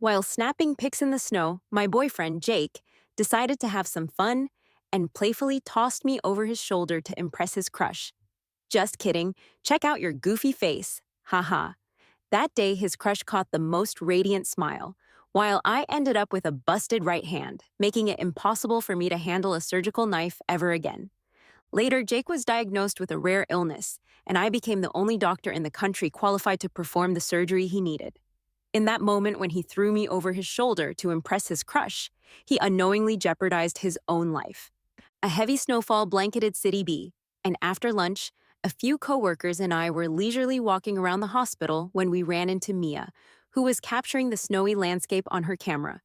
While snapping pics in the snow, my boyfriend, Jake, decided to have some fun and playfully tossed me over his shoulder to impress his crush. Just kidding, check out your goofy face. Haha. That day, his crush caught the most radiant smile, while I ended up with a busted right hand, making it impossible for me to handle a surgical knife ever again. Later, Jake was diagnosed with a rare illness, and I became the only doctor in the country qualified to perform the surgery he needed. In that moment when he threw me over his shoulder to impress his crush, he unknowingly jeopardized his own life. A heavy snowfall blanketed City B, and after lunch, a few coworkers and I were leisurely walking around the hospital when we ran into Mia, who was capturing the snowy landscape on her camera.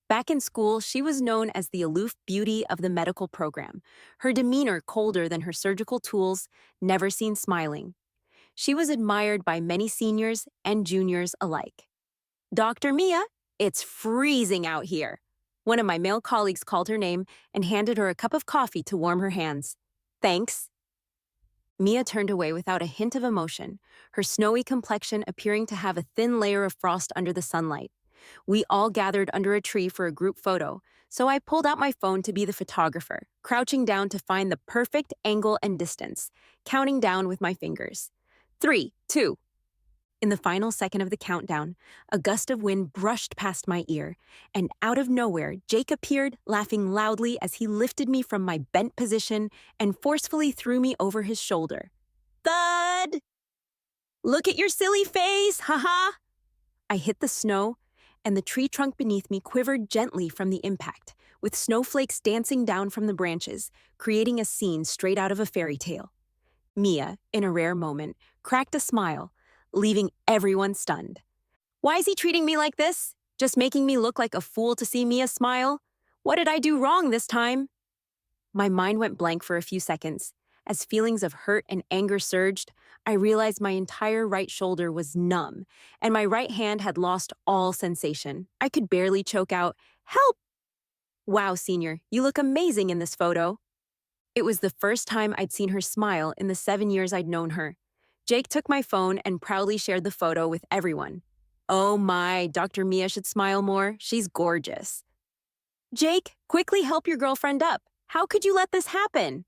Back in school, she was known as the aloof beauty of the medical program, her demeanor colder than her surgical tools, never seen smiling. She was admired by many seniors and juniors alike. Dr. Mia, it's freezing out here. One of my male colleagues called her name and handed her a cup of coffee to warm her hands. Thanks. Mia turned away without a hint of emotion, her snowy complexion appearing to have a thin layer of frost under the sunlight. We all gathered under a tree for a group photo, so I pulled out my phone to be the photographer, crouching down to find the perfect angle and distance, counting down with my fingers. 3, 2. In the final second of the countdown, a gust of wind brushed past my ear, and out of nowhere, Jake appeared, laughing loudly as he lifted me from my bent position and forcefully threw me over his shoulder. Thud! Look at your silly face, haha! I hit the snow, and the tree trunk beneath me quivered gently from the impact, with snowflakes dancing down from the branches, creating a scene straight out of a fairy tale. Mia, in a rare moment, cracked a smile, leaving everyone stunned. Why is he treating me like this? Just making me look like a fool to see Mia smile? What did I do wrong this time? My mind went blank for a few seconds. As feelings of hurt and anger surged, I realized my entire right shoulder was numb, and my right hand had lost all sensation. I could barely choke out, "Help!" Wow, senior, you look amazing in this photo. It was the first time I'd seen her smile in the 7 years I'd known her. Jake took my phone and proudly shared the photo with everyone. Oh my, Dr. Mia should smile more. She's gorgeous. Jake, quickly help your girlfriend up. How could you let this happen?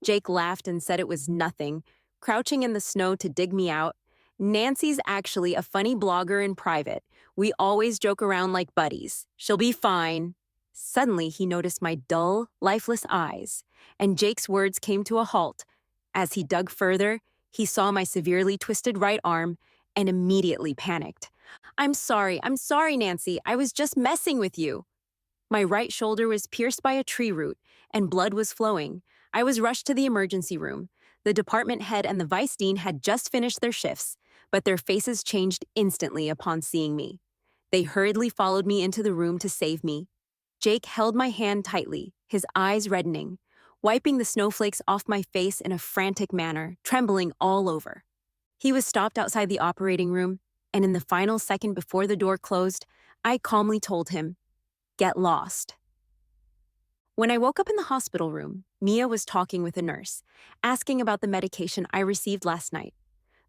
Jake laughed and said it was nothing, crouching in the snow to dig me out. Nancy's actually a funny blogger in private. We always joke around like buddies. She'll be fine. Suddenly, he noticed my dull, lifeless eyes, and Jake's words came to a halt. As he dug further, he saw my severely twisted right arm and immediately panicked. I'm sorry, Nancy. I was just messing with you. My right shoulder was pierced by a tree root, and blood was flowing. I was rushed to the emergency room. The department head and the vice dean had just finished their shifts, but their faces changed instantly upon seeing me. They hurriedly followed me into the room to save me. Jake held my hand tightly, his eyes reddening, wiping the snowflakes off my face in a frantic manner, trembling all over. He was stopped outside the operating room, and in the final second before the door closed, I calmly told him, "Get lost." When I woke up in the hospital room, Mia was talking with a nurse, asking about the medication I received last night.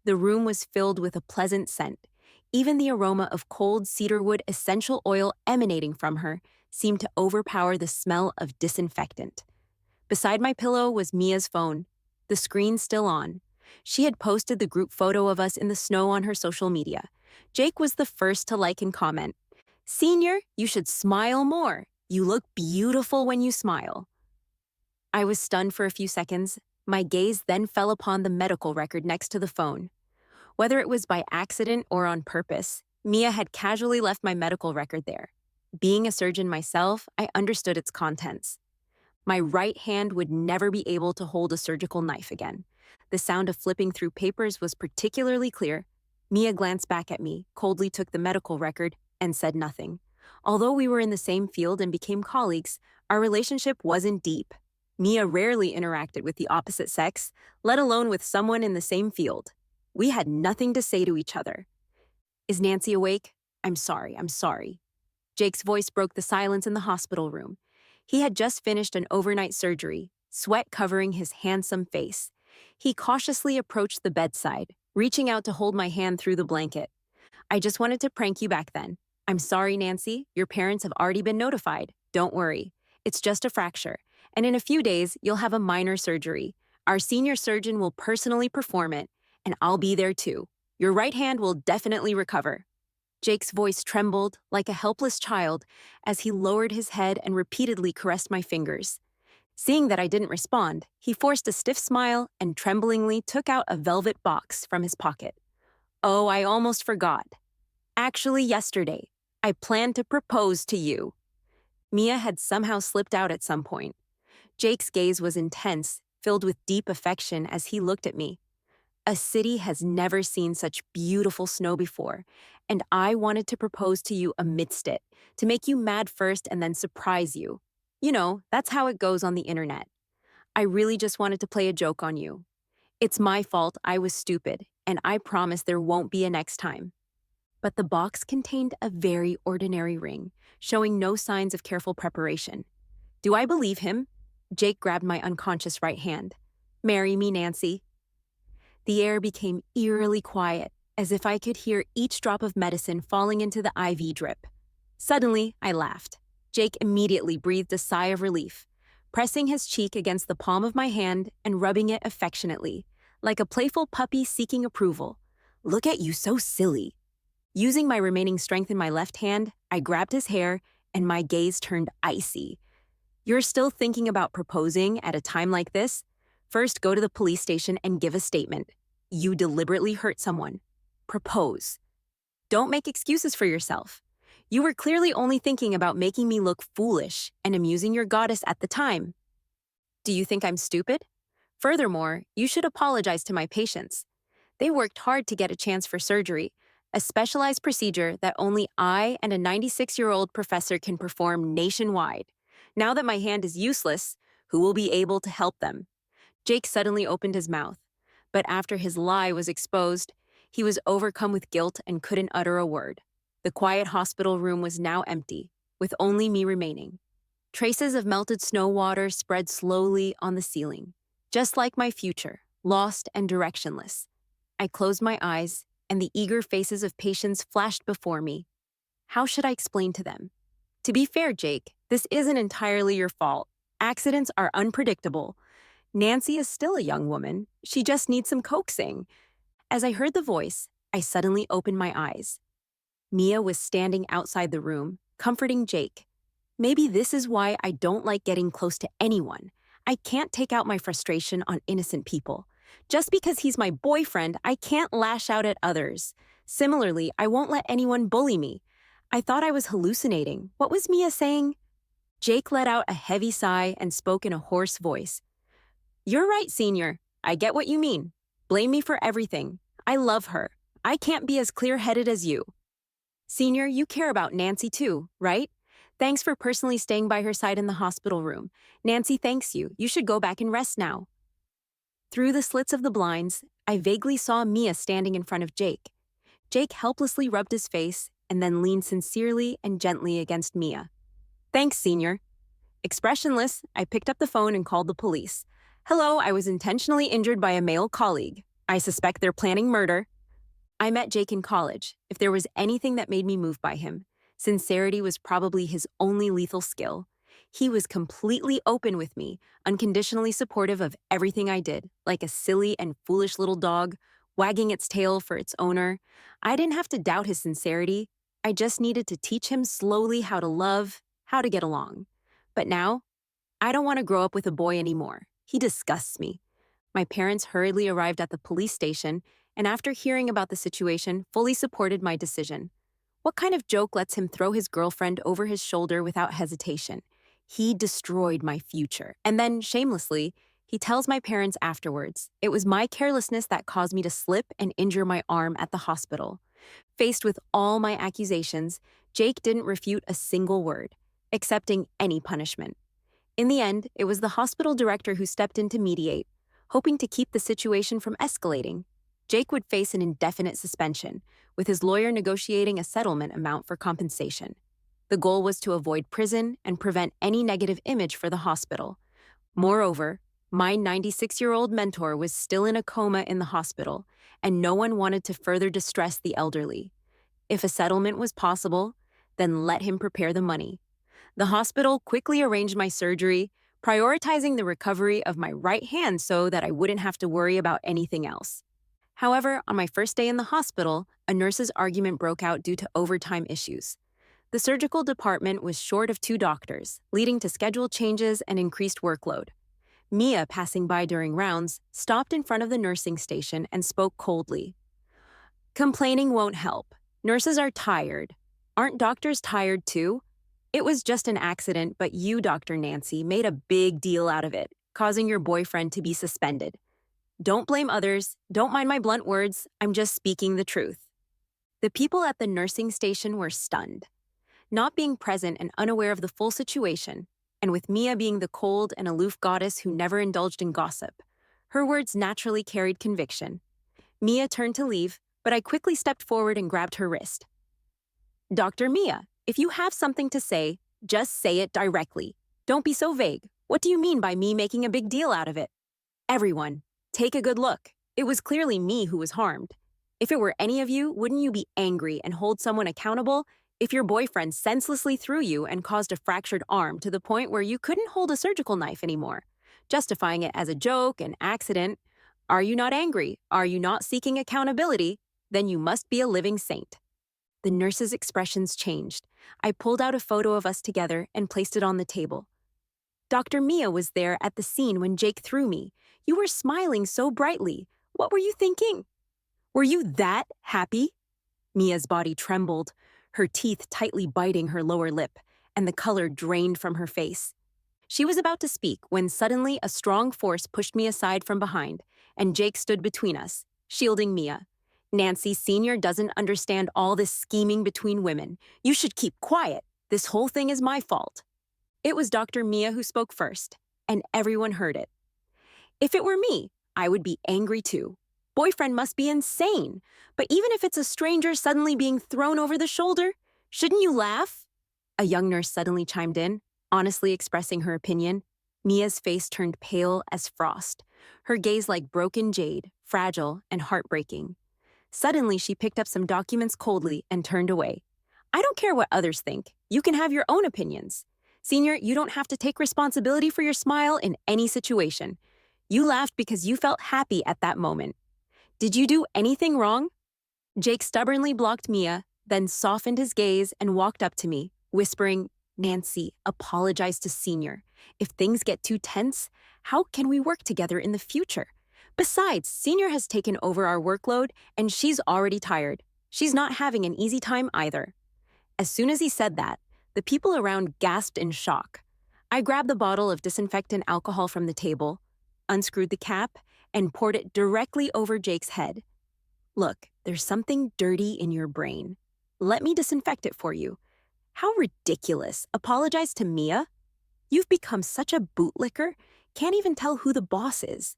The room was filled with a pleasant scent. Even the aroma of cold cedarwood essential oil emanating from her seemed to overpower the smell of disinfectant. Beside my pillow was Mia's phone, the screen still on. She had posted the group photo of us in the snow on her social media. Jake was the first to like and comment, "Senior, you should smile more. You look beautiful when you smile." I was stunned for a few seconds. My gaze then fell upon the medical record next to the phone. Whether it was by accident or on purpose, Mia had casually left my medical record there. Being a surgeon myself, I understood its contents. My right hand would never be able to hold a surgical knife again. The sound of flipping through papers was particularly clear. Mia glanced back at me, coldly took the medical record, and said nothing. Although we were in the same field and became colleagues, our relationship wasn't deep. Mia rarely interacted with the opposite sex, let alone with someone in the same field. We had nothing to say to each other. Is Nancy awake? I'm sorry. Jake's voice broke the silence in the hospital room. He had just finished an overnight surgery, sweat covering his handsome face. He cautiously approached the bedside, reaching out to hold my hand through the blanket. I just wanted to prank you back then. I'm sorry, Nancy. Your parents have already been notified. Don't worry. It's just a fracture. And in a few days, you'll have a minor surgery. Our senior surgeon will personally perform it, and I'll be there too. Your right hand will definitely recover. Jake's voice trembled like a helpless child as he lowered his head and repeatedly caressed my fingers. Seeing that I didn't respond, he forced a stiff smile and tremblingly took out a velvet box from his pocket. Oh, I almost forgot. Actually, yesterday, I planned to propose to you. Mia had somehow slipped out at some point. Jake's gaze was intense, filled with deep affection as he looked at me. A city has never seen such beautiful snow before, and I wanted to propose to you amidst it, to make you mad first and then surprise you. You know, that's how it goes on the internet. I really just wanted to play a joke on you. It's my fault I was stupid, and I promise there won't be a next time. But the box contained a very ordinary ring, showing no signs of careful preparation. Do I believe him? Jake grabbed my unconscious right hand. Marry me, Nancy. The air became eerily quiet, as if I could hear each drop of medicine falling into the IV drip. Suddenly, I laughed. Jake immediately breathed a sigh of relief, pressing his cheek against the palm of my hand and rubbing it affectionately, like a playful puppy seeking approval. Look at you, so silly. Using my remaining strength in my left hand, I grabbed his hair and my gaze turned icy. You're still thinking about proposing at a time like this? First, go to the police station and give a statement. You deliberately hurt someone. Propose. Don't make excuses for yourself. You were clearly only thinking about making me look foolish and amusing your goddess at the time. Do you think I'm stupid? Furthermore, you should apologize to my patients. They worked hard to get a chance for surgery, a specialized procedure that only I and a 96-year-old professor can perform nationwide. Now that my hand is useless, who will be able to help them? Jake suddenly opened his mouth, but after his lie was exposed, he was overcome with guilt and couldn't utter a word. The quiet hospital room was now empty, with only me remaining. Traces of melted snow water spread slowly on the ceiling, just like my future, lost and directionless. I closed my eyes, and the eager faces of patients flashed before me. How should I explain to them? To be fair, Jake, this isn't entirely your fault. Accidents are unpredictable. Nancy is still a young woman. She just needs some coaxing. As I heard the voice, I suddenly opened my eyes. Mia was standing outside the room, comforting Jake. Maybe this is why I don't like getting close to anyone. I can't take out my frustration on innocent people. Just because he's my boyfriend, I can't lash out at others. Similarly, I won't let anyone bully me. I thought I was hallucinating. What was Mia saying? Jake let out a heavy sigh and spoke in a hoarse voice. You're right, Senior. I get what you mean. Blame me for everything. I love her. I can't be as clear-headed as you. Senior, you care about Nancy too, right? Thanks for personally staying by her side in the hospital room. Nancy thanks you. You should go back and rest now. Through the slits of the blinds, I vaguely saw Mia standing in front of Jake. Jake helplessly rubbed his face and then leaned sincerely and gently against Mia. Thanks, Senior. Expressionless, I picked up the phone and called the police. Hello, I was intentionally injured by a male colleague. I suspect they're planning murder. I met Jake in college. If there was anything that made me moved by him, sincerity was probably his only lethal skill. He was completely open with me, unconditionally supportive of everything I did, like a silly and foolish little dog, wagging its tail for its owner. I didn't have to doubt his sincerity. I just needed to teach him slowly how to love, how to get along. But now, I don't want to grow up with a boy anymore. He disgusts me. My parents hurriedly arrived at the police station, and after hearing about the situation, fully supported my decision. What kind of joke lets him throw his girlfriend over his shoulder without hesitation? He destroyed my future. And then, shamelessly, he tells my parents afterwards, it was my carelessness that caused me to slip and injure my arm at the hospital. Faced with all my accusations, Jake didn't refute a single word, accepting any punishment. In the end, it was the hospital director who stepped in to mediate, hoping to keep the situation from escalating. Jake would face an indefinite suspension, with his lawyer negotiating a settlement amount for compensation. The goal was to avoid prison and prevent any negative image for the hospital. Moreover, my 96-year-old mentor was still in a coma in the hospital, and no one wanted to further distress the elderly. If a settlement was possible, then let him prepare the money. The hospital quickly arranged my surgery, prioritizing the recovery of my right hand so that I wouldn't have to worry about anything else. However, on my first day in the hospital, a nurse's argument broke out due to overtime issues. The surgical department was short of 2 doctors, leading to schedule changes and increased workload. Mia, passing by during rounds, stopped in front of the nursing station and spoke coldly. Complaining won't help. Nurses are tired. Aren't doctors tired too? It was just an accident, but you, Dr. Nancy, made a big deal out of it, causing your boyfriend to be suspended. Don't blame others. Don't mind my blunt words. I'm just speaking the truth. The people at the nursing station were stunned. Not being present and unaware of the full situation, and with Mia being the cold and aloof goddess who never indulged in gossip, her words naturally carried conviction. Mia turned to leave, but I quickly stepped forward and grabbed her wrist. Dr. Mia, if you have something to say, just say it directly. Don't be so vague. What do you mean by me making a big deal out of it? Everyone, take a good look. It was clearly me who was harmed. If it were any of you, wouldn't you be angry and hold someone accountable if your boyfriend senselessly threw you and caused a fractured arm to the point where you couldn't hold a surgical knife anymore, justifying it as a joke, an accident? Are you not angry? Are you not seeking accountability? Then you must be a living saint. The nurse's expressions changed. I pulled out a photo of us together and placed it on the table. Dr. Mia was there at the scene when Jake threw me. You were smiling so brightly. What were you thinking? Were you that happy? Mia's body trembled, her teeth tightly biting her lower lip, and the color drained from her face. She was about to speak when suddenly a strong force pushed me aside from behind, and Jake stood between us, shielding Mia. Nancy Sr. doesn't understand all this scheming between women. You should keep quiet. This whole thing is my fault. It was Dr. Mia who spoke first, and everyone heard it. If it were me, I would be angry too. Boyfriend must be insane. But even if it's a stranger suddenly being thrown over the shoulder, shouldn't you laugh? A young nurse suddenly chimed in, honestly expressing her opinion. Mia's face turned pale as frost, her gaze like broken jade, fragile and heartbreaking. Suddenly, she picked up some documents coldly and turned away. I don't care what others think. You can have your own opinions. Senior, you don't have to take responsibility for your smile in any situation. You laughed because you felt happy at that moment. Did you do anything wrong? Jake stubbornly blocked Mia, then softened his gaze and walked up to me, whispering, Nancy, apologize to Senior. If things get too tense, how can we work together in the future? Besides, Senior has taken over our workload, and she's already tired. She's not having an easy time either. As soon as he said that, the people around gasped in shock. I grabbed the bottle of disinfectant alcohol from the table, unscrewed the cap, and poured it directly over Jake's head. Look, there's something dirty in your brain. Let me disinfect it for you. How ridiculous. Apologize to Mia? You've become such a bootlicker, can't even tell who the boss is.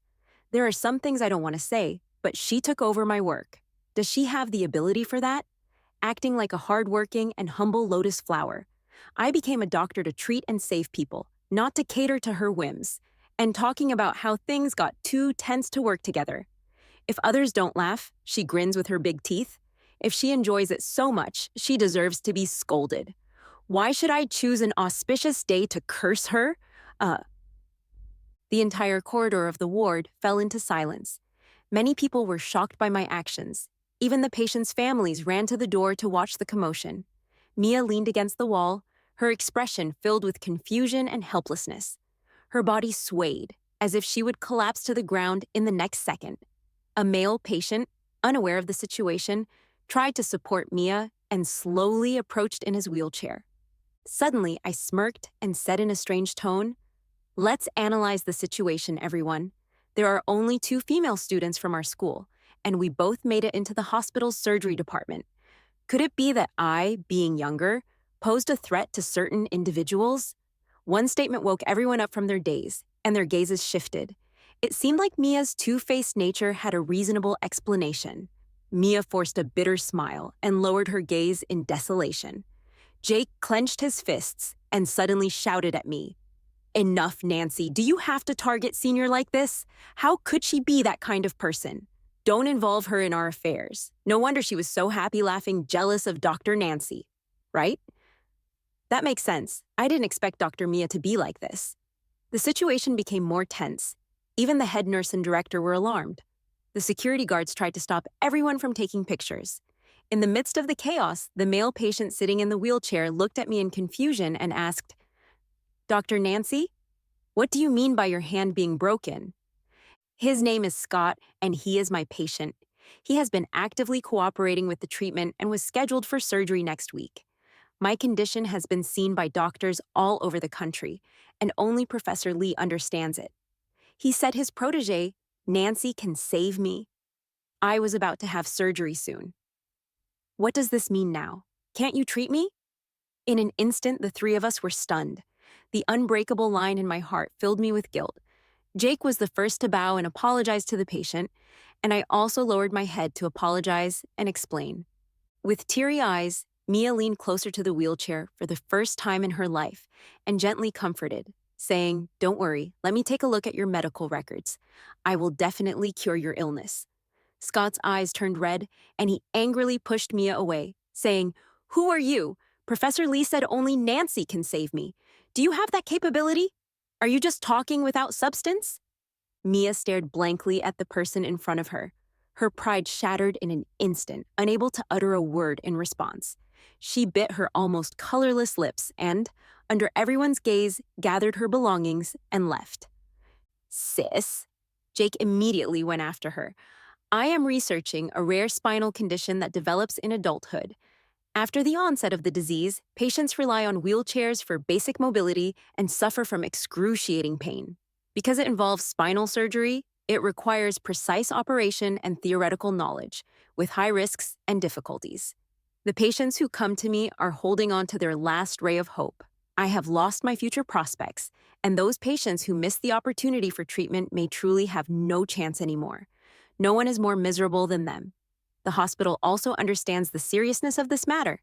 There are some things I don't want to say, but she took over my work. Does she have the ability for that? Acting like a hardworking and humble lotus flower. I became a doctor to treat and save people, not to cater to her whims, and talking about how things got too tense to work together. If others don't laugh, she grins with her big teeth. If she enjoys it so much, she deserves to be scolded. Why should I choose an auspicious day to curse her? The entire corridor of the ward fell into silence. Many people were shocked by my actions. Even the patients' families ran to the door to watch the commotion. Mia leaned against the wall, her expression filled with confusion and helplessness. Her body swayed, as if she would collapse to the ground in the next second. A male patient, unaware of the situation, tried to support Mia and slowly approached in his wheelchair. Suddenly, I smirked and said in a strange tone, Let's analyze the situation, everyone. There are only 2 female students from our school, and we both made it into the hospital's surgery department. Could it be that I, being younger, posed a threat to certain individuals? One statement woke everyone up from their daze, and their gazes shifted. It seemed like Mia's two-faced nature had a reasonable explanation. Mia forced a bitter smile and lowered her gaze in desolation. Jake clenched his fists and suddenly shouted at me, Enough, Nancy. Do you have to target Senior like this? How could she be that kind of person? Don't involve her in our affairs. No wonder she was so happy laughing, jealous of Dr. Nancy. Right? That makes sense. I didn't expect Dr. Mia to be like this. The situation became more tense. Even the head nurse and director were alarmed. The security guards tried to stop everyone from taking pictures. In the midst of the chaos, the male patient sitting in the wheelchair looked at me in confusion and asked, Dr. Nancy, what do you mean by your hand being broken? His name is Scott, and he is my patient. He has been actively cooperating with the treatment and was scheduled for surgery next week. My condition has been seen by doctors all over the country, and only Professor Lee understands it. He said his protege, Nancy, can save me. I was about to have surgery soon. What does this mean now? Can't you treat me? In an instant, the three of us were stunned. The unbreakable line in my heart filled me with guilt. Jake was the first to bow and apologize to the patient, and I also lowered my head to apologize and explain. With teary eyes, Mia leaned closer to the wheelchair for the first time in her life and gently comforted, saying, Don't worry, let me take a look at your medical records. I will definitely cure your illness. Scott's eyes turned red, and he angrily pushed Mia away, saying, Who are you? Professor Lee said only Nancy can save me. Do you have that capability? Are you just talking without substance? Mia stared blankly at the person in front of her. Her pride shattered in an instant, unable to utter a word in response. She bit her almost colorless lips and, under everyone's gaze, gathered her belongings and left. Sis, Jake immediately went after her. I am researching a rare spinal condition that develops in adulthood. After the onset of the disease, patients rely on wheelchairs for basic mobility and suffer from excruciating pain. Because it involves spinal surgery, it requires precise operation and theoretical knowledge, with high risks and difficulties. The patients who come to me are holding on to their last ray of hope. I have lost my future prospects, and those patients who miss the opportunity for treatment may truly have no chance anymore. No one is more miserable than them. The hospital also understands the seriousness of this matter.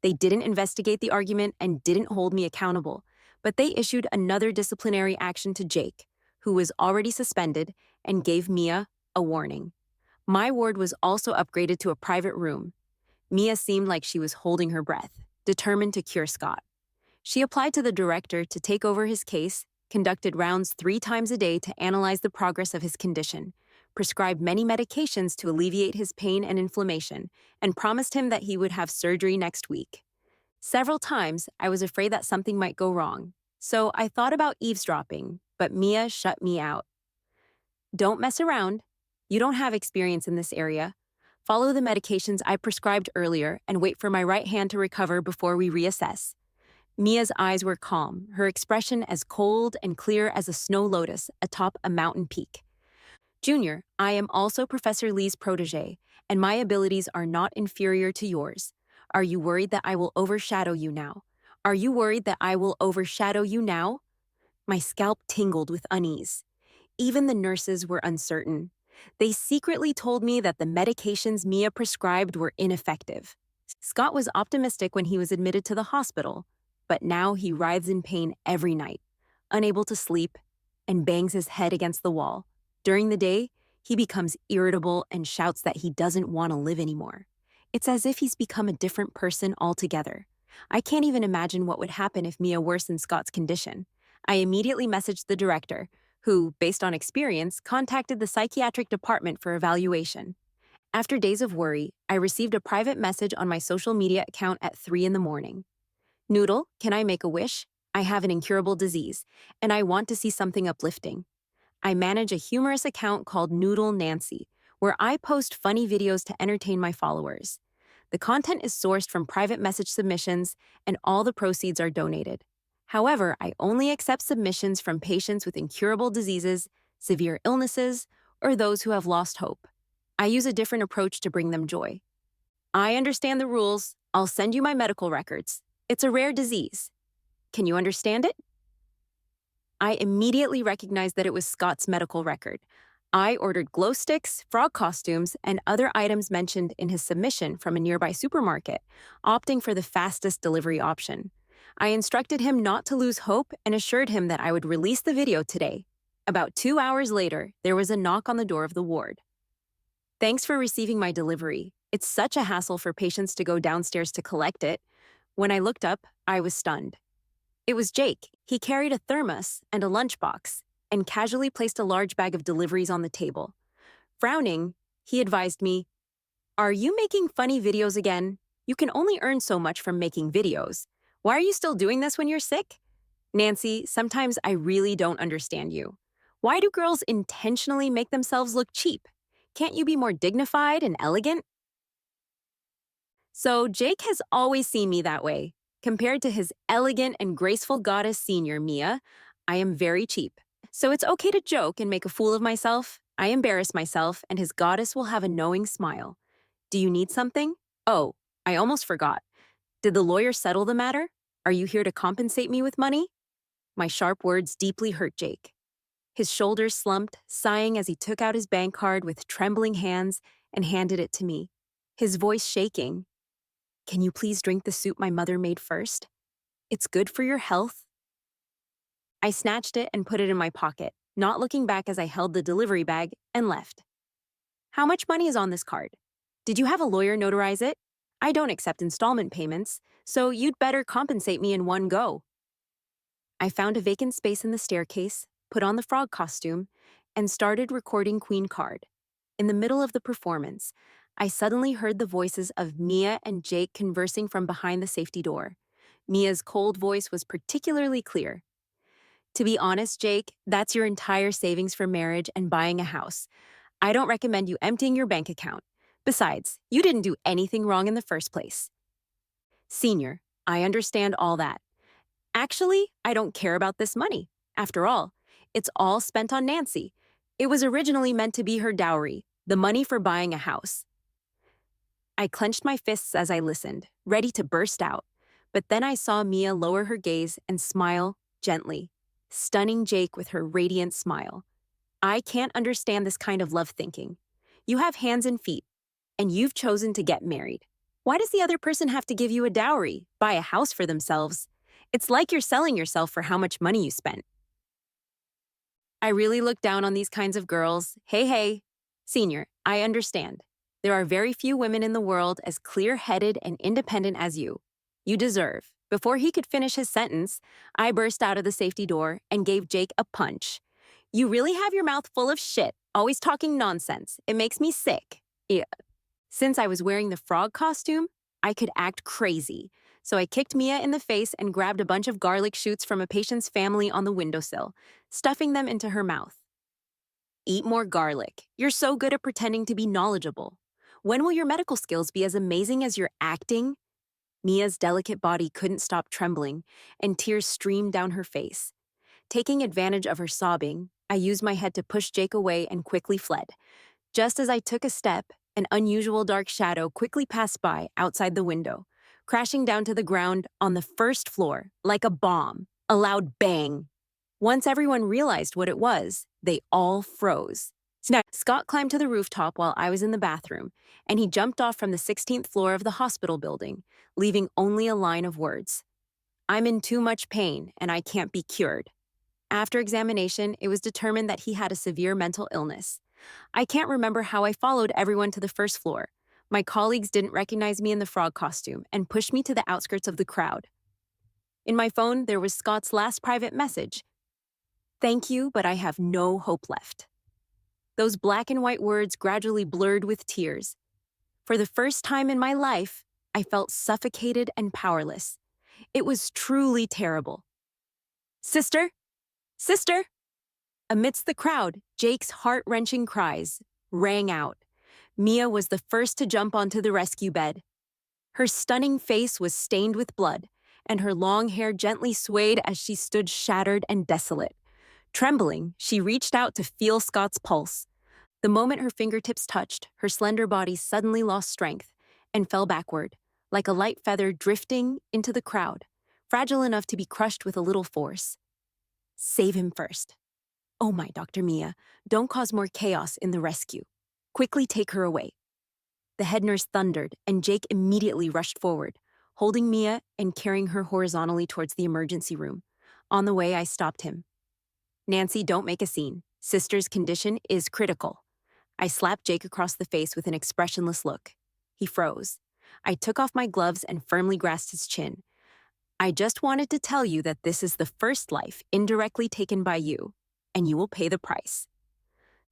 They didn't investigate the argument and didn't hold me accountable, but they issued another disciplinary action to Jake, who was already suspended, and gave Mia a warning. My ward was also upgraded to a private room. Mia seemed like she was holding her breath, determined to cure Scott. She applied to the director to take over his case, conducted rounds 3 times a day to analyze the progress of his condition, prescribed many medications to alleviate his pain and inflammation, and promised him that he would have surgery next week. Several times, I was afraid that something might go wrong, so I thought about eavesdropping, but Mia shut me out. Don't mess around. You don't have experience in this area. Follow the medications I prescribed earlier and wait for my right hand to recover before we reassess. Mia's eyes were calm, her expression as cold and clear as a snow lotus atop a mountain peak. Junior, I am also Professor Lee's protege, and my abilities are not inferior to yours. Are you worried that I will overshadow you now? Are you worried that I will overshadow you now? My scalp tingled with unease. Even the nurses were uncertain. They secretly told me that the medications Mia prescribed were ineffective. Scott was optimistic when he was admitted to the hospital, but now he writhes in pain every night, unable to sleep, and bangs his head against the wall. During the day, he becomes irritable and shouts that he doesn't want to live anymore. It's as if he's become a different person altogether. I can't even imagine what would happen if Mia worsened Scott's condition. I immediately messaged the director, who, based on experience, contacted the psychiatric department for evaluation. After days of worry, I received a private message on my social media account at 3 in the morning. Noodle, can I make a wish? I have an incurable disease, and I want to see something uplifting. I manage a humorous account called Noodle Nancy, where I post funny videos to entertain my followers. The content is sourced from private message submissions, and all the proceeds are donated. However, I only accept submissions from patients with incurable diseases, severe illnesses, or those who have lost hope. I use a different approach to bring them joy. I understand the rules. I'll send you my medical records. It's a rare disease. Can you understand it? I immediately recognized that it was Scott's medical record. I ordered glow sticks, frog costumes, and other items mentioned in his submission from a nearby supermarket, opting for the fastest delivery option. I instructed him not to lose hope and assured him that I would release the video today. About 2 hours later, there was a knock on the door of the ward. Thanks for receiving my delivery. It's such a hassle for patients to go downstairs to collect it. When I looked up, I was stunned. It was Jake. He carried a thermos and a lunchbox and casually placed a large bag of deliveries on the table. Frowning, he advised me, "Are you making funny videos again? You can only earn so much from making videos. Why are you still doing this when you're sick?" Nancy, sometimes I really don't understand you. Why do girls intentionally make themselves look cheap? Can't you be more dignified and elegant? So Jake has always seen me that way. Compared to his elegant and graceful goddess senior, Mia, I am very cheap. So it's okay to joke and make a fool of myself. I embarrass myself, and his goddess will have a knowing smile. Do you need something? Oh, I almost forgot. Did the lawyer settle the matter? Are you here to compensate me with money? My sharp words deeply hurt Jake. His shoulders slumped, sighing as he took out his bank card with trembling hands and handed it to me. His voice shaking. "Can you please drink the soup my mother made first? It's good for your health." I snatched it and put it in my pocket, not looking back as I held the delivery bag and left. "How much money is on this card? Did you have a lawyer notarize it? I don't accept installment payments, so you'd better compensate me in one go." I found a vacant space in the staircase, put on the frog costume, and started recording Queen Card. In the middle of the performance, I suddenly heard the voices of Mia and Jake conversing from behind the safety door. Mia's cold voice was particularly clear. "To be honest, Jake, that's your entire savings for marriage and buying a house. I don't recommend you emptying your bank account. Besides, you didn't do anything wrong in the first place." "Senior, I understand all that. Actually, I don't care about this money. After all, it's all spent on Nancy. It was originally meant to be her dowry, the money for buying a house." I clenched my fists as I listened, ready to burst out. But then I saw Mia lower her gaze and smile gently, stunning Jake with her radiant smile. "I can't understand this kind of love thinking. You have hands and feet, and you've chosen to get married. Why does the other person have to give you a dowry, buy a house for themselves? It's like you're selling yourself for how much money you spent." I really look down on these kinds of girls. Hey, senior, I understand. There are very few women in the world as clear-headed and independent as you. You deserve. Before he could finish his sentence, I burst out of the safety door and gave Jake a punch. "You really have your mouth full of shit, always talking nonsense. It makes me sick." Yeah. Since I was wearing the frog costume, I could act crazy. So I kicked Mia in the face and grabbed a bunch of garlic shoots from a patient's family on the windowsill, stuffing them into her mouth. "Eat more garlic. You're so good at pretending to be knowledgeable. When will your medical skills be as amazing as your acting?" Mia's delicate body couldn't stop trembling, and tears streamed down her face. Taking advantage of her sobbing, I used my head to push Jake away and quickly fled. Just as I took a step, an unusual dark shadow quickly passed by outside the window, crashing down to the ground on the first floor like a bomb, a loud bang. Once everyone realized what it was, they all froze. Scott climbed to the rooftop while I was in the bathroom, and he jumped off from the 16th floor of the hospital building, leaving only a line of words. "I'm in too much pain, and I can't be cured." After examination, it was determined that he had a severe mental illness. I can't remember how I followed everyone to the first floor. My colleagues didn't recognize me in the frog costume and pushed me to the outskirts of the crowd. In my phone, there was Scott's last private message. "Thank you, but I have no hope left." Those black and white words gradually blurred with tears. For the first time in my life, I felt suffocated and powerless. It was truly terrible. "Sister? Sister?" Amidst the crowd, Jake's heart-wrenching cries rang out. Mia was the first to jump onto the rescue bed. Her stunning face was stained with blood, and her long hair gently swayed as she stood shattered and desolate. Trembling, she reached out to feel Scott's pulse. The moment her fingertips touched, her slender body suddenly lost strength and fell backward, like a light feather drifting into the crowd, fragile enough to be crushed with a little force. "Save him first." "Oh my, Dr. Mia, don't cause more chaos in the rescue. Quickly take her away." The head nurse thundered, and Jake immediately rushed forward, holding Mia and carrying her horizontally towards the emergency room. On the way, I stopped him. "Nancy, don't make a scene. Sister's condition is critical." I slapped Jake across the face with an expressionless look. He froze. I took off my gloves and firmly grasped his chin, I just wanted to tell you that this is the first life indirectly taken by you, and you will pay the price.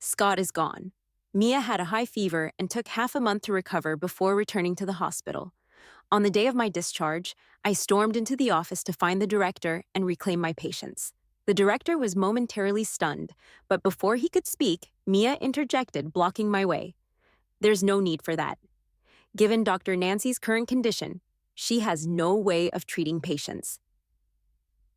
Scott is gone. Mia had a high fever and took half a month to recover before returning to the hospital. On the day of my discharge, I stormed into the office to find the director and reclaim my patients. The director was momentarily stunned, but before he could speak, Mia interjected, blocking my way. There's no need for that. Given Dr. Nancy's current condition, she has no way of treating patients.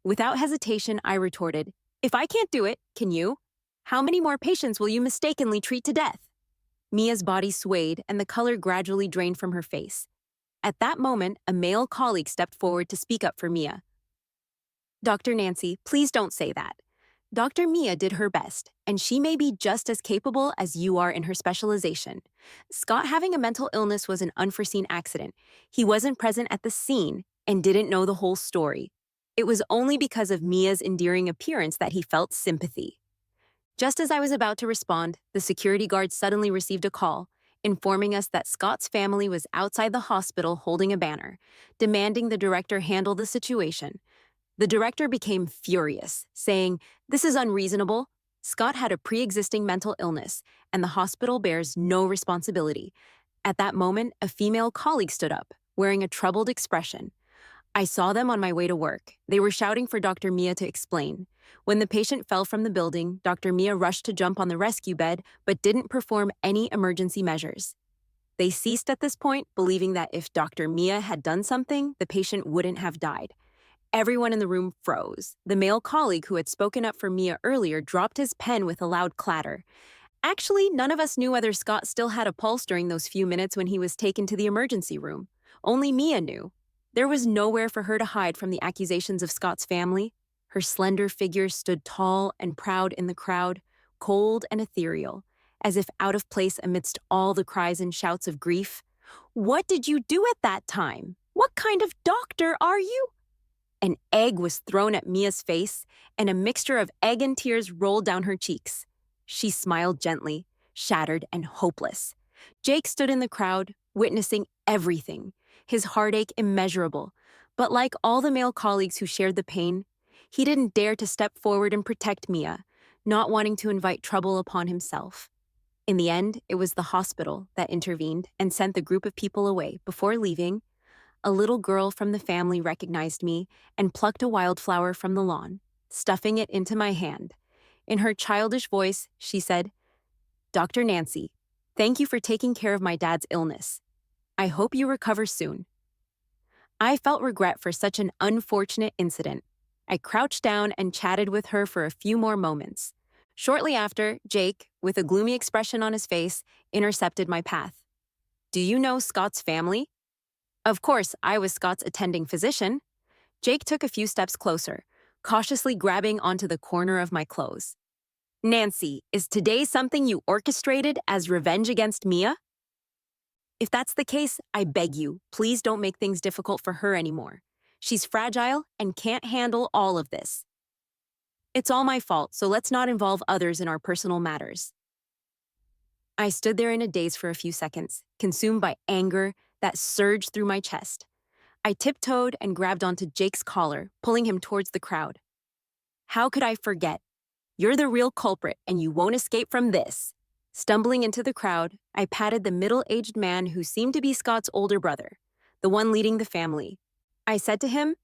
Without hesitation, I retorted, if I can't do it, can you? How many more patients will you mistakenly treat to death? Mia's body swayed and the color gradually drained from her face. At that moment, a male colleague stepped forward to speak up for Mia. Dr. Nancy, please don't say that. Dr. Mia did her best, and she may be just as capable as you are in her specialization. Scott having a mental illness was an unforeseen accident. He wasn't present at the scene and didn't know the whole story. It was only because of Mia's endearing appearance that he felt sympathy. Just as I was about to respond, the security guard suddenly received a call, informing us that Scott's family was outside the hospital holding a banner, demanding the director handle the situation. The director became furious, saying, "This is unreasonable. Scott had a pre-existing mental illness, and the hospital bears no responsibility." At that moment, a female colleague stood up, wearing a troubled expression. I saw them on my way to work. They were shouting for Dr. Mia to explain. When the patient fell from the building, Dr. Mia rushed to jump on the rescue bed, but didn't perform any emergency measures. They ceased at this point, believing that if Dr. Mia had done something, the patient wouldn't have died. Everyone in the room froze. The male colleague who had spoken up for Mia earlier dropped his pen with a loud clatter. Actually, none of us knew whether Scott still had a pulse during those few minutes when he was taken to the emergency room. Only Mia knew. There was nowhere for her to hide from the accusations of Scott's family. Her slender figure stood tall and proud in the crowd, cold and ethereal, as if out of place amidst all the cries and shouts of grief. "What did you do at that time? What kind of doctor are you?" An egg was thrown at Mia's face, and a mixture of egg and tears rolled down her cheeks. She smiled gently, shattered and hopeless. Jake stood in the crowd, witnessing everything, his heartache immeasurable. But like all the male colleagues who shared the pain, he didn't dare to step forward and protect Mia, not wanting to invite trouble upon himself. In the end, it was the hospital that intervened and sent the group of people away. Before leaving, a little girl from the family recognized me and plucked a wildflower from the lawn, stuffing it into my hand. In her childish voice, she said, "Dr. Nancy, thank you for taking care of my dad's illness. I hope you recover soon." I felt regret for such an unfortunate incident. I crouched down and chatted with her for a few more moments. Shortly after, Jake, with a gloomy expression on his face, intercepted my path. "Do you know Scott's family?" Of course, I was Scott's attending physician. Jake took a few steps closer, cautiously grabbing onto the corner of my clothes. "Nancy, is today something you orchestrated as revenge against Mia?" "If that's the case, I beg you, please don't make things difficult for her anymore. She's fragile and can't handle all of this. It's all my fault, so let's not involve others in our personal matters." I stood there in a daze for a few seconds, consumed by anger that surged through my chest. I tiptoed and grabbed onto Jake's collar, pulling him towards the crowd. "How could I forget? You're the real culprit, and you won't escape from this." Stumbling into the crowd, I patted the middle-aged man who seemed to be Scott's older brother, the one leading the family. I said to him,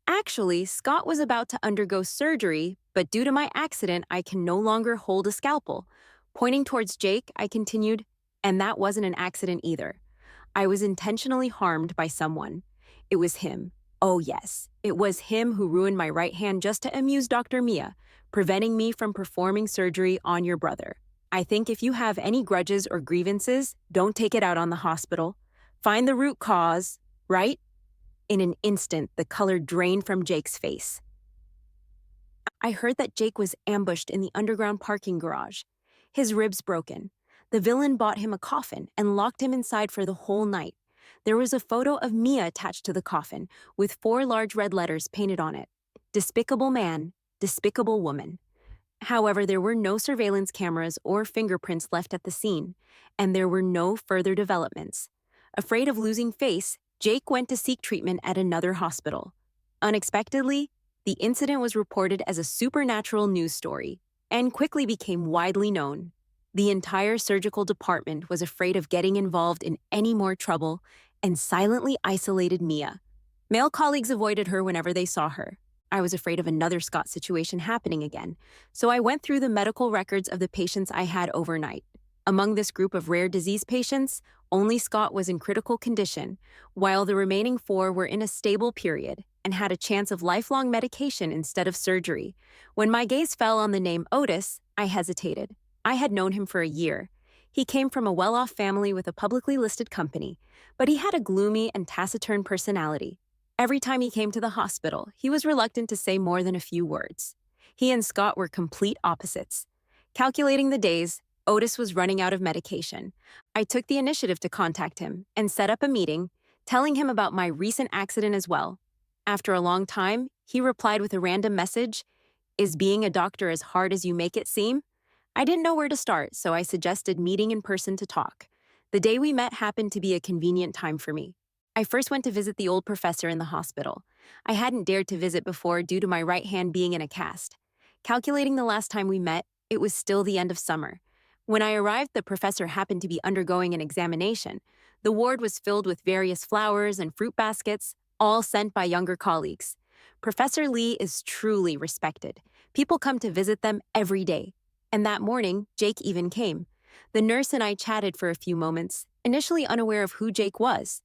"Actually, Scott was about to undergo surgery, but due to my accident, I can no longer hold a scalpel." Pointing towards Jake, I continued, "And that wasn't an accident either. I was intentionally harmed by someone. It was him. Oh yes, it was him who ruined my right hand just to amuse Dr. Mia, preventing me from performing surgery on your brother. I think if you have any grudges or grievances, don't take it out on the hospital. Find the root cause, right?" In an instant, the color drained from Jake's face. I heard that Jake was ambushed in the underground parking garage, his ribs broken. The villain bought him a coffin and locked him inside for the whole night. There was a photo of Mia attached to the coffin, with 4 large red letters painted on it. "Despicable man, despicable woman." However, there were no surveillance cameras or fingerprints left at the scene, and there were no further developments. Afraid of losing face, Jake went to seek treatment at another hospital. Unexpectedly, the incident was reported as a supernatural news story and quickly became widely known. The entire surgical department was afraid of getting involved in any more trouble and silently isolated Mia. Male colleagues avoided her whenever they saw her. I was afraid of another Scott situation happening again, so I went through the medical records of the patients I had overnight. Among this group of rare disease patients, only Scott was in critical condition, while the remaining four were in a stable period and had a chance of lifelong medication instead of surgery. When my gaze fell on the name Otis, I hesitated. I had known him for a year. He came from a well-off family with a publicly listed company, but he had a gloomy and taciturn personality. Every time he came to the hospital, he was reluctant to say more than a few words. He and Scott were complete opposites. Calculating the days, Otis was running out of medication. I took the initiative to contact him and set up a meeting, telling him about my recent accident as well. After a long time, he replied with a random message, "Is being a doctor as hard as you make it seem?" I didn't know where to start, so I suggested meeting in person to talk. The day we met happened to be a convenient time for me. I first went to visit the old professor in the hospital. I hadn't dared to visit before due to my right hand being in a cast. Calculating the last time we met, it was still the end of summer. When I arrived, the professor happened to be undergoing an examination. The ward was filled with various flowers and fruit baskets, all sent by younger colleagues. Professor Lee is truly respected. People come to visit them every day. And that morning, Jake even came. The nurse and I chatted for a few moments, initially unaware of who Jake was.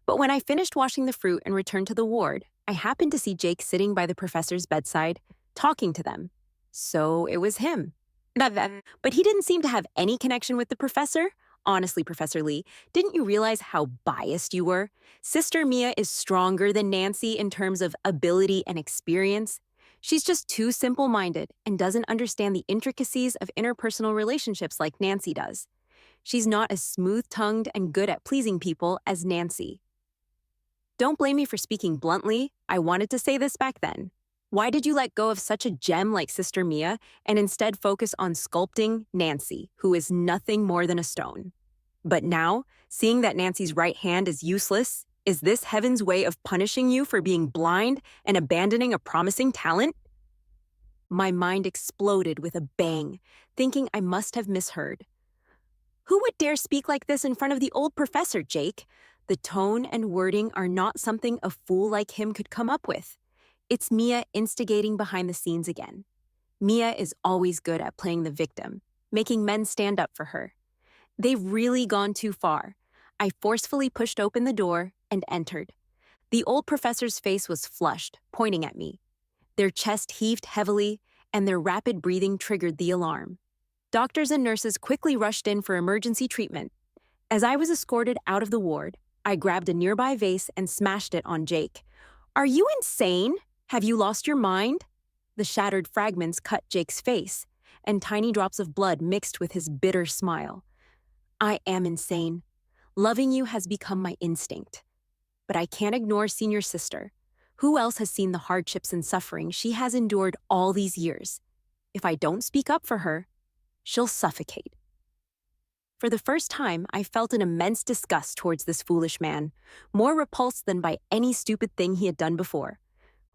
But when I finished washing the fruit and returned to the ward, I happened to see Jake sitting by the professor's bedside, talking to them. So it was him. But he didn't seem to have any connection with the professor. Honestly, Professor Lee, didn't you realize how biased you were? Sister Mia is stronger than Nancy in terms of ability and experience. She's just too simple-minded and doesn't understand the intricacies of interpersonal relationships like Nancy does. She's not as smooth-tongued and good at pleasing people as Nancy. Don't blame me for speaking bluntly. I wanted to say this back then. Why did you let go of such a gem like Sister Mia and instead focus on sculpting Nancy, who is nothing more than a stone? But now, seeing that Nancy's right hand is useless, is this heaven's way of punishing you for being blind and abandoning a promising talent? My mind exploded with a bang, thinking I must have misheard. Who would dare speak like this in front of the old professor, Jake? The tone and wording are not something a fool like him could come up with. It's Mia instigating behind the scenes again. Mia is always good at playing the victim, making men stand up for her. They've really gone too far. I forcefully pushed open the door and entered. The old professor's face was flushed, pointing at me. Their chest heaved heavily, and their rapid breathing triggered the alarm. Doctors and nurses quickly rushed in for emergency treatment. As I was escorted out of the ward, I grabbed a nearby vase and smashed it on Jake. "Are you insane? Have you lost your mind?" The shattered fragments cut Jake's face, and tiny drops of blood mixed with his bitter smile. I am insane. Loving you has become my instinct. But I can't ignore senior sister. Who else has seen the hardships and suffering she has endured all these years? If I don't speak up for her, she'll suffocate. For the first time, I felt an immense disgust towards this foolish man, more repulsed than by any stupid thing he had done before.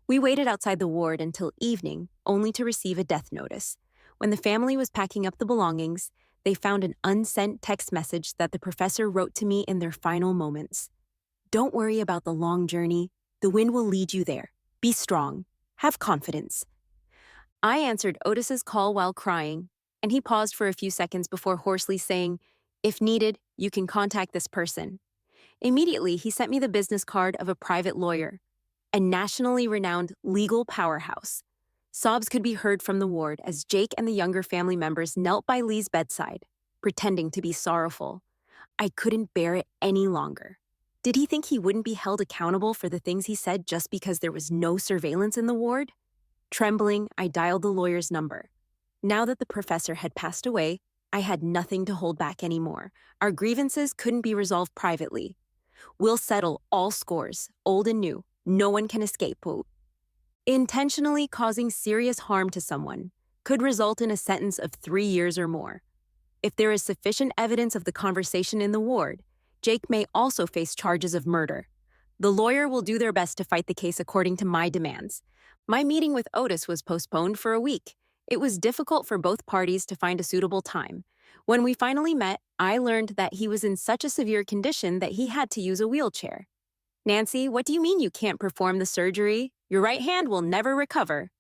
We waited outside the ward until evening, only to receive a death notice. When the family was packing up the belongings, they found an unsent text message that the professor wrote to me in their final moments. "Don't worry about the long journey. The wind will lead you there. Be strong. Have confidence." I answered Otis's call while crying, and he paused for a few seconds before hoarsely saying, "If needed, you can contact this person." Immediately, he sent me the business card of a private lawyer, a nationally renowned legal powerhouse. Sobs could be heard from the ward as Jake and the younger family members knelt by Lee's bedside, pretending to be sorrowful. I couldn't bear it any longer. Did he think he wouldn't be held accountable for the things he said just because there was no surveillance in the ward? Trembling, I dialed the lawyer's number. Now that the professor had passed away, I had nothing to hold back anymore. Our grievances couldn't be resolved privately. We'll settle all scores, old and new. No one can escape. Intentionally causing serious harm to someone could result in a sentence of 3 years or more. If there is sufficient evidence of the conversation in the ward, Jake may also face charges of murder. The lawyer will do their best to fight the case according to my demands. My meeting with Otis was postponed for a week. It was difficult for both parties to find a suitable time. When we finally met, I learned that he was in such a severe condition that he had to use a wheelchair. Nancy, what do you mean you can't perform the surgery? Your right hand will never recover.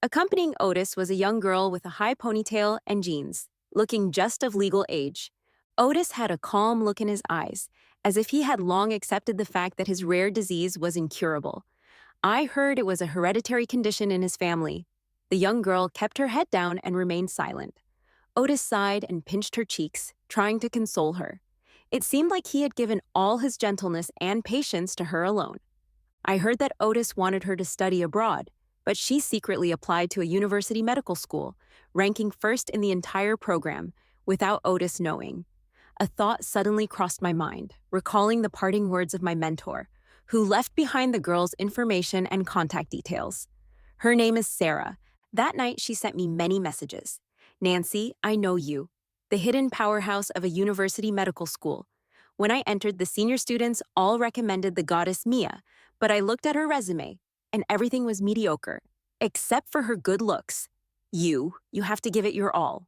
Accompanying Otis was a young girl with a high ponytail and jeans, looking just of legal age. Otis had a calm look in his eyes, as if he had long accepted the fact that his rare disease was incurable. I heard it was a hereditary condition in his family. The young girl kept her head down and remained silent. Otis sighed and pinched her cheeks, trying to console her. It seemed like he had given all his gentleness and patience to her alone. I heard that Otis wanted her to study abroad, but she secretly applied to a university medical school, ranking first in the entire program, without Otis knowing. A thought suddenly crossed my mind, recalling the parting words of my mentor, who left behind the girl's information and contact details. Her name is Sarah. That night, she sent me many messages. Nancy, I know you, the hidden powerhouse of a university medical school. When I entered, the senior students all recommended the goddess Mia, but I looked at her resume, and everything was mediocre, except for her good looks. You have to give it your all.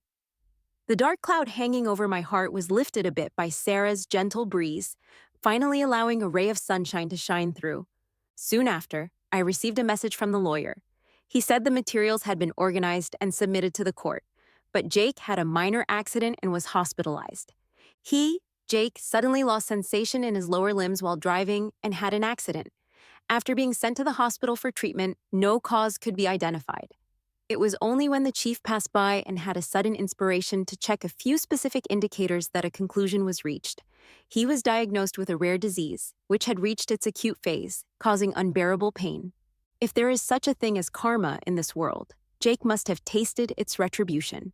The dark cloud hanging over my heart was lifted a bit by Sarah's gentle breeze, finally allowing a ray of sunshine to shine through. Soon after, I received a message from the lawyer. He said the materials had been organized and submitted to the court, but Jake had a minor accident and was hospitalized. Jake, suddenly lost sensation in his lower limbs while driving and had an accident. After being sent to the hospital for treatment, no cause could be identified. It was only when the chief passed by and had a sudden inspiration to check a few specific indicators that a conclusion was reached. He was diagnosed with a rare disease, which had reached its acute phase, causing unbearable pain. If there is such a thing as karma in this world, Jake must have tasted its retribution.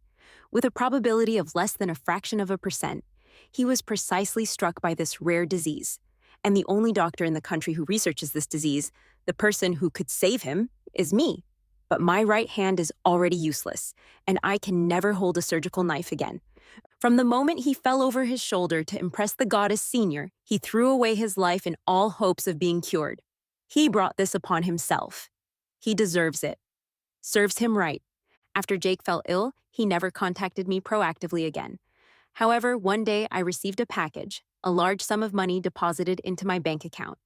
With a probability of less than a fraction of a percent, he was precisely struck by this rare disease. And the only doctor in the country who researches this disease, the person who could save him, is me. But my right hand is already useless, and I can never hold a surgical knife again. From the moment he fell over his shoulder to impress the goddess senior, he threw away his life in all hopes of being cured. He brought this upon himself. He deserves it. Serves him right. After Jake fell ill, he never contacted me proactively again. However, one day I received a package, a large sum of money deposited into my bank account.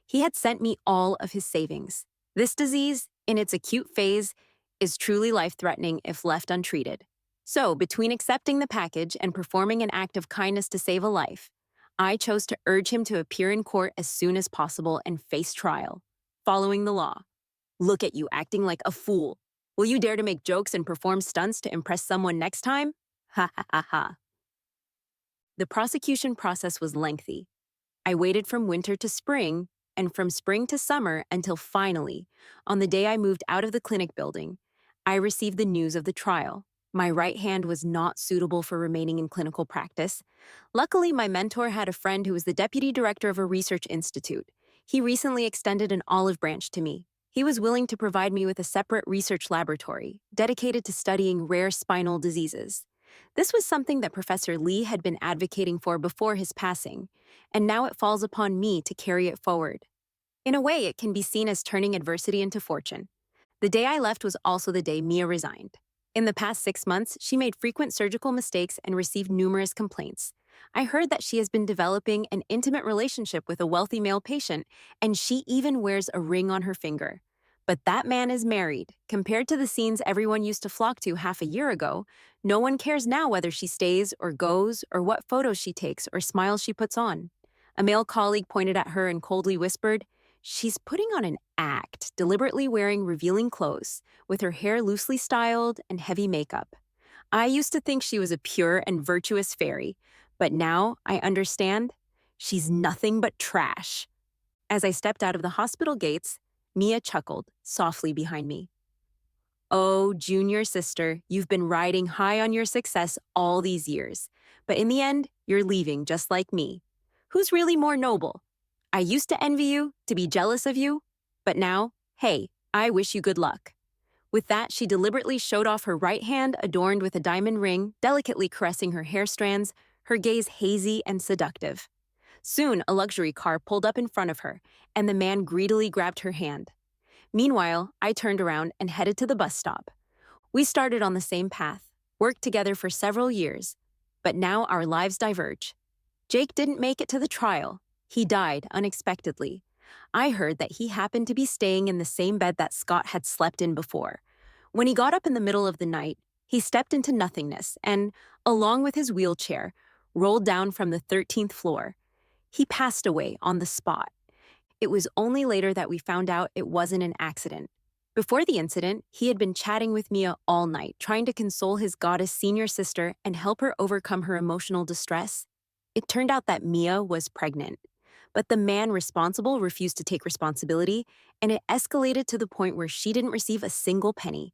He had sent me all of his savings. This disease, in its acute phase, is truly life-threatening if left untreated. So, between accepting the package and performing an act of kindness to save a life, I chose to urge him to appear in court as soon as possible and face trial, following the law. Look at you acting like a fool. Will you dare to make jokes and perform stunts to impress someone next time? Ha ha ha ha. The prosecution process was lengthy. I waited from winter to spring, and from spring to summer until finally, on the day I moved out of the clinic building, I received the news of the trial. My right hand was not suitable for remaining in clinical practice. Luckily, my mentor had a friend who was the deputy director of a research institute. He recently extended an olive branch to me. He was willing to provide me with a separate research laboratory dedicated to studying rare spinal diseases. This was something that Professor Lee had been advocating for before his passing, and now it falls upon me to carry it forward. In a way, it can be seen as turning adversity into fortune. The day I left was also the day Mia resigned. In the past 6 months, she made frequent surgical mistakes and received numerous complaints. I heard that she has been developing an intimate relationship with a wealthy male patient, and she even wears a ring on her finger. But that man is married. Compared to the scenes everyone used to flock to half a year ago, no one cares now whether she stays or goes or what photos she takes or smiles she puts on. A male colleague pointed at her and coldly whispered, "She's putting on an act, deliberately wearing revealing clothes, with her hair loosely styled and heavy makeup. I used to think she was a pure and virtuous fairy, but now I understand she's nothing but trash." As I stepped out of the hospital gates, Mia chuckled softly behind me. "Oh, junior sister, you've been riding high on your success all these years, but in the end, you're leaving just like me. Who's really more noble? I used to envy you, to be jealous of you, but now, hey, I wish you good luck." With that, she deliberately showed off her right hand adorned with a diamond ring, delicately caressing her hair strands, her gaze hazy and seductive. Soon, a luxury car pulled up in front of her, and the man greedily grabbed her hand. Meanwhile, I turned around and headed to the bus stop. We started on the same path, worked together for several years, but now our lives diverge. Jake didn't make it to the trial. He died unexpectedly. I heard that he happened to be staying in the same bed that Scott had slept in before. When he got up in the middle of the night, he stepped into nothingness and, along with his wheelchair, rolled down from the 13th floor. He passed away on the spot. It was only later that we found out it wasn't an accident. Before the incident, he had been chatting with Mia all night, trying to console his goddess senior sister and help her overcome her emotional distress. It turned out that Mia was pregnant, but the man responsible refused to take responsibility, and it escalated to the point where she didn't receive a single penny.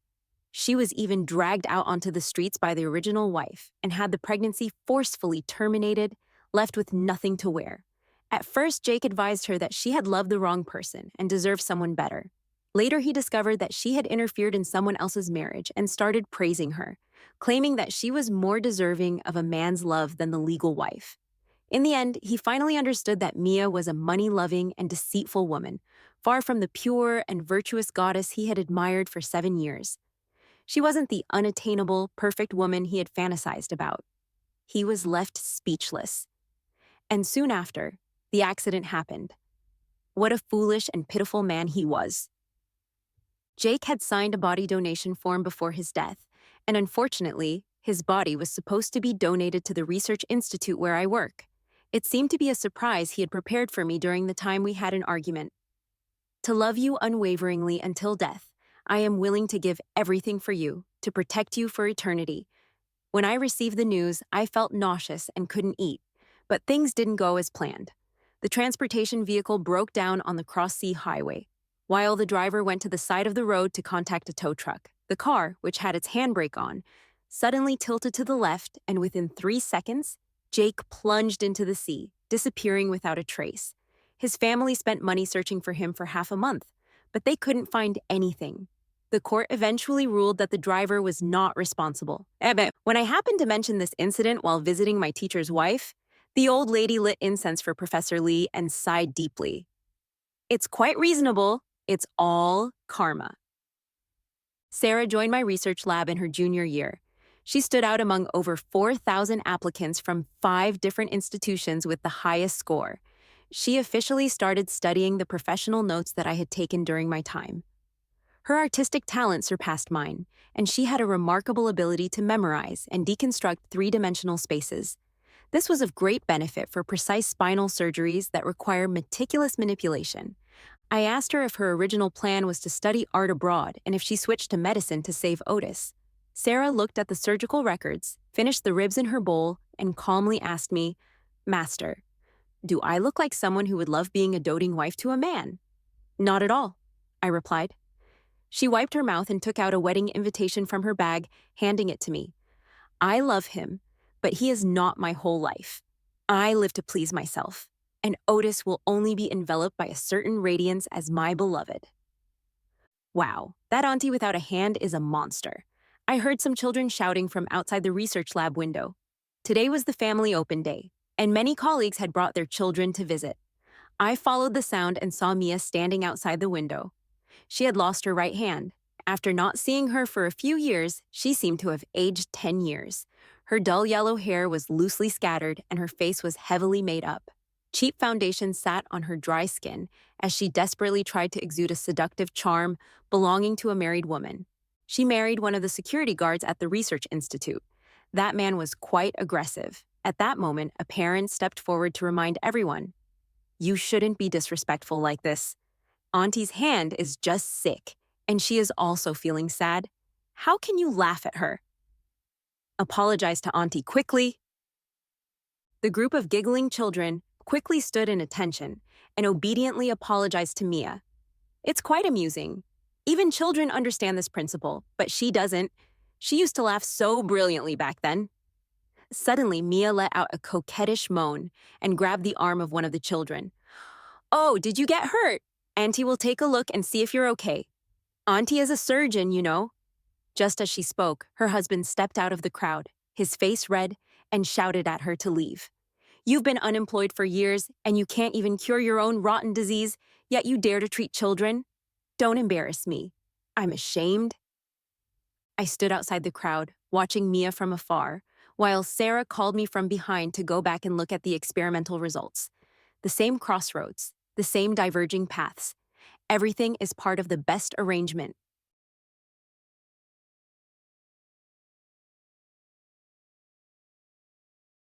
She was even dragged out onto the streets by the original wife and had the pregnancy forcefully terminated, left with nothing to wear. At first, Jake advised her that she had loved the wrong person and deserved someone better. Later, he discovered that she had interfered in someone else's marriage and started praising her, claiming that she was more deserving of a man's love than the legal wife. In the end, he finally understood that Mia was a money-loving and deceitful woman, far from the pure and virtuous goddess he had admired for 7 years. She wasn't the unattainable, perfect woman he had fantasized about. He was left speechless. And soon after, the accident happened. What a foolish and pitiful man he was. Jake had signed a body donation form before his death, and unfortunately, his body was supposed to be donated to the research institute where I work. It seemed to be a surprise he had prepared for me during the time we had an argument. To love you unwaveringly until death, I am willing to give everything for you, to protect you for eternity. When I received the news, I felt nauseous and couldn't eat, but things didn't go as planned. The transportation vehicle broke down on the Cross-Sea Highway. While the driver went to the side of the road to contact a tow truck, the car, which had its handbrake on, suddenly tilted to the left, and within 3 seconds, Jake plunged into the sea, disappearing without a trace. His family spent money searching for him for half a month, but they couldn't find anything. The court eventually ruled that the driver was not responsible. When I happened to mention this incident while visiting my teacher's wife, the old lady lit incense for Professor Lee and sighed deeply. It's quite reasonable. It's all karma. Sarah joined my research lab in her junior year. She stood out among over 4,000 applicants from 5 different institutions with the highest score. She officially started studying the professional notes that I had taken during my time. Her artistic talent surpassed mine, and she had a remarkable ability to memorize and deconstruct 3-dimensional spaces. This was of great benefit for precise spinal surgeries that require meticulous manipulation. I asked her if her original plan was to study art abroad and if she switched to medicine to save Otis. Sarah looked at the surgical records, finished the ribs in her bowl, and calmly asked me, "Master, do I look like someone who would love being a doting wife to a man?" "Not at all," I replied. She wiped her mouth and took out a wedding invitation from her bag, handing it to me. "I love him, but he is not my whole life. I live to please myself, and Otis will only be enveloped by a certain radiance as my beloved." Wow, that auntie without a hand is a monster. I heard some children shouting from outside the research lab window. Today was the family open day, and many colleagues had brought their children to visit. I followed the sound and saw Mia standing outside the window. She had lost her right hand. After not seeing her for a few years, she seemed to have aged 10 years. Her dull yellow hair was loosely scattered, and her face was heavily made up. Cheap foundation sat on her dry skin as she desperately tried to exude a seductive charm belonging to a married woman. She married one of the security guards at the research institute. That man was quite aggressive. At that moment, a parent stepped forward to remind everyone, "You shouldn't be disrespectful like this. Auntie's hand is just sick, and she is also feeling sad. How can you laugh at her? Apologize to Auntie quickly." The group of giggling children quickly stood in attention and obediently apologized to Mia. It's quite amusing. Even children understand this principle, but she doesn't. She used to laugh so brilliantly back then. Suddenly, Mia let out a coquettish moan and grabbed the arm of one of the children. "Oh, did you get hurt? Auntie will take a look and see if you're okay. Auntie is a surgeon, you know." Just as she spoke, her husband stepped out of the crowd, his face red, and shouted at her to leave. You've been unemployed for years and you can't even cure your own rotten disease, yet you dare to treat children? Don't embarrass me. I'm ashamed. I stood outside the crowd, watching Mia from afar, while Sarah called me from behind to go back and look at the experimental results. The same crossroads, the same diverging paths. Everything is part of the best arrangement,